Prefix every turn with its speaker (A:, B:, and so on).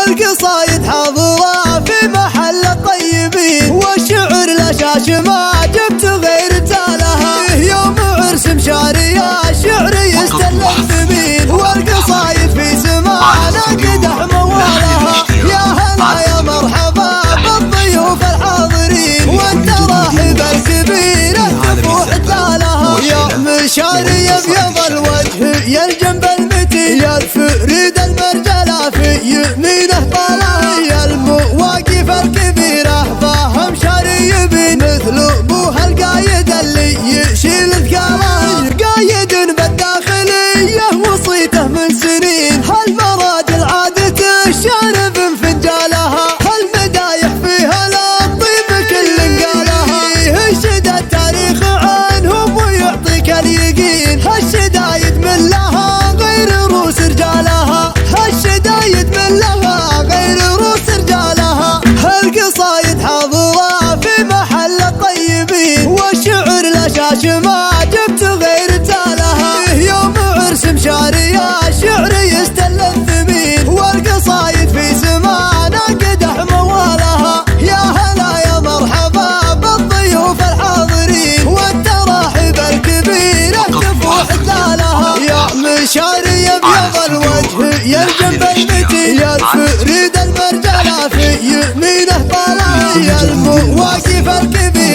A: والقصايد حاضرة في محل الطيبين، والشعر لشاش ما جبت غير تالها. يوم عرس مشارية الشعر يستل الثمين، والقصايد في سمانا قدح موالها. يا هلا يا مرحبا بالضيوف الحاضرين، والتراحب الكبيرة تفوح تالها. يا مشاري ابيض الوجه يا الجنب المتين، يا الفريد المرجلة في يمينه طالع. يا المواقف الكبيرة فاهم شاريبين، مثل ابوها القايد اللي يشيل ثقاله. قايد بالداخلية وصيته من سنين، هالمراجل عادة الشارب فنجالها. هالمدايح فيها للطيب كل قالها، يشد التاريخ عنهم ويعطيك اليقين. هالشدايد من لها غير روس رجالها، هالشدايد من لها غير روس رجالها. هالقصايد حاضرة في محل الطيبين، والشعر لشاش ما جبت غير تالها. يوم عرس مشارية الشعر يستل الثمين، والقصايد في سمانا قدح موالها. يا هلا يا مرحبا بالضيوف الحاضرين، والتراحب الكبيرة تفوح تالها. يا مشاري ابيض الوجه يا الجنب المتين، يا الفريد المرجلة في يمينه طالع. يا المواقف الكبيرة